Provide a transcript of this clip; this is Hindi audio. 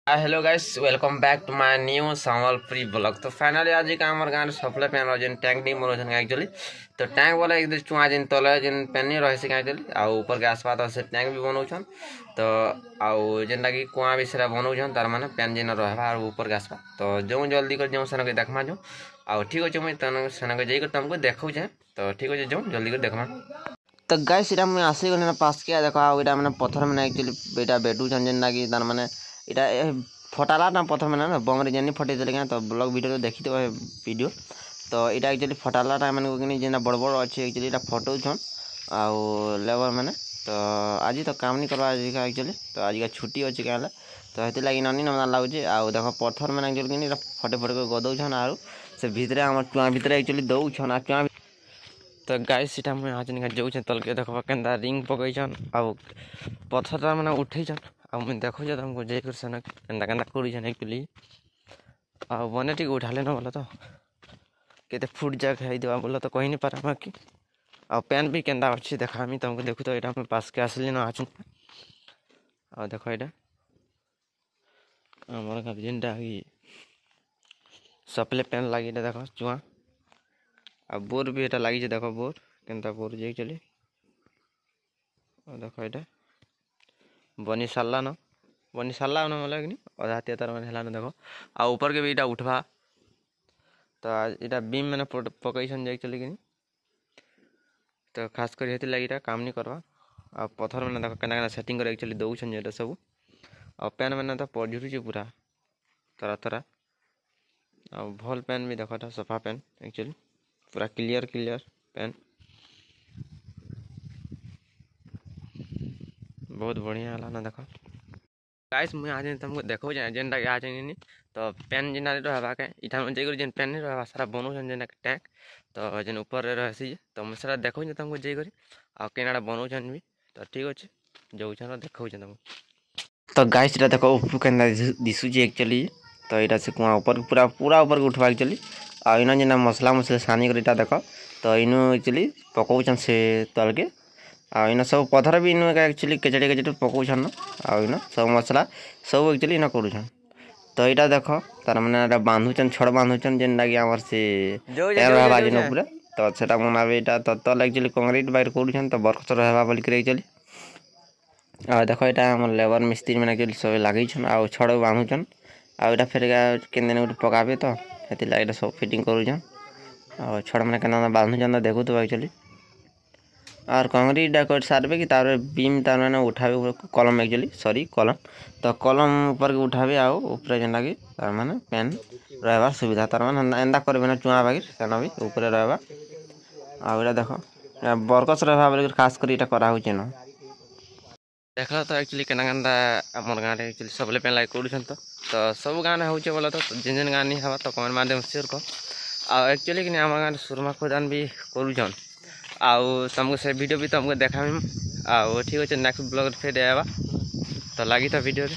Hello guys welcome back to my new Sambalpuri blog. तो फाइनली आज का हमर गांव सप्लाई पेन जेन टैंक नहीं बनोछन एक्चुअली तो टैंक वाला एक चुआ जेन तले जेन पेन नहीं रहे से एक्चुअली आ ऊपर के आसपास से टैंक भी बनोछन तो आउ जेनटा कि कुआ भी सेरा बनोछन तार माने पेन जेन रहबा और ऊपर के आसपास तो जो जल्दी कर जो सनके देखमा जो आ ठीक अछि मैं तन सनके जाई कर तुमको देखौ जे तो ठीक अछि जो जल्दी कर देखमा। तो गाइस इरा मैं आसी गने पास के देखा इरा माने पत्थर में एक्चुअली बेटा बेटू जन जेन लागी तार माने इटा फटाला ना पत्थर में ना बमरे जेनी फटे देले तो ब्लॉग वीडियो देखि तो वीडियो तो इटा एक्चुअली फटाला टा माने कोनी जेना बड़ बड़ अछि एक्चुअली इटा फटौ छन आ लेबर माने तो आज तो काम नहीं करवा आज का एक्चुअली तो आज का छुट्टी अछि काला तो हेते लागी ननी नमना लागुचे आ देखो पत्थर में एक्चुअली किनी फटे फटे को गदौ छन आरो से भीतरे हमर टुआ भीतरे एक्चुअली दौ छन आ टुआ तो गाइस सीटा में आज निका जाऊ तल के देखबा केंदा रिंग पकई छन आ पत्थर माने उठै छन आ मैं देखो जे तुमको जे कर सना केंदा केंदा करी छन एक्चुअली आ बने ठीक उठाले न बोला तो केते फुट जा खाई देबा बोला तो कहि नहीं पारा कि आ पेन भी केंदा अछि देखामी तुमको देखु तो एटा में पास के आसली न आछु आ देखो एटा हमर का जेंटा ही सप्ले पेन लागी देखो चुआ आ बोर भी एटा लागी देखो बोर केंता बोर जे चली देखो एटा बनी साला न मला कि आधा हाथ तार मन हला न देखो आ ऊपर के भी एटा उठवा तो एटा बीम मैंने पकई छन जे चली कि तो खास कर हेति लागी काम नहीं करवा आ पत्थर में देखो केना केना सेटिंग कर एक्चुअली दउ छन जेटा सब आ पेन मैंने तो पजुरु जे पूरा तरा तरा आ भल पेन भी देखो सफा पेन एक्चुअली पूरा क्लियर पेन बहुत बढ़िया हला ना देखो गाइस मैं आज तुमको देखो जेनटा आज नहीं तो पेन जेना रहबा के इठा में जेगर जेन पेन नहीं रहबा सारा बनो छन जेना टैंक तो जेन ऊपर रहसी तो मैं सारा देखो जे तुमको जे करी आ केनाडा बनो छन भी तो ठीक अछि जाऊ छन देखो जे तुमको तो गाइस इटा देखो ऊपर केना दिसु जे एक्चुअली तो इटा से कुआ ऊपर पूरा ऊपर के उठवा एक्चुअली आ इना जेना मसला सानी कर इटा देखो तो इनु एक्चुअली पकौ छन से तल के आ इन सब पत्थर भी इन एक्चुअली केचड़ी केचड़ी पकौ छन आ इन सब मसला सब एक्चुअली इन करू छन तो इटा देखो तार माने बांधु छन छड़ बांधु छन जेन लागी हमर से रहबा जेन पूरा तो सेटा बनाबे इटा तो तल एक्चुअली कंक्रीट बाहर करू छन तो बरकत रहबा बोल के एक्चुअली आ देखो इटा हमर लेबर मिस्त्री में एक्चुअली सब लागै छन आ छड़ बांधु छन आ इटा फेर केन दिन पकाबे तो हेति लागी सब फिटिंग करू छन आ छड़ माने केना बांधु छन देखु तो एक्चुअली और कंक्रीट डेकोरेट सारबे कि तार बीम तार माने उठाबे कलम एक्चुअली सॉरी कलम तो कलम ऊपर के उठाबे आ ऊपर जेन लागी तार माने पेन रहबा सुविधा तार माने एंदा करबे ना चुआ बागी सेना भी ऊपर रहबा आ एटा देखो बरकस रहबा बोले खास कर इटा करा होचे न देखला तो एक्चुअली केना गंदा हमर गां रे एक्चुअली सबले पेन लाइक करू छन तो सब गां ने होचे बोला तो जेन जेन गां नहीं हवा तो कमेंट माध्यम से शेयर कर आ एक्चुअली कि हमर गां सुरमा खोदान भी करू छन आउ तुमको से वीडियो भी तुमको देखा आ ठीक अच्छे नेक्स्ट ब्लॉग फिर आवा तो लगी था वीडियो रे।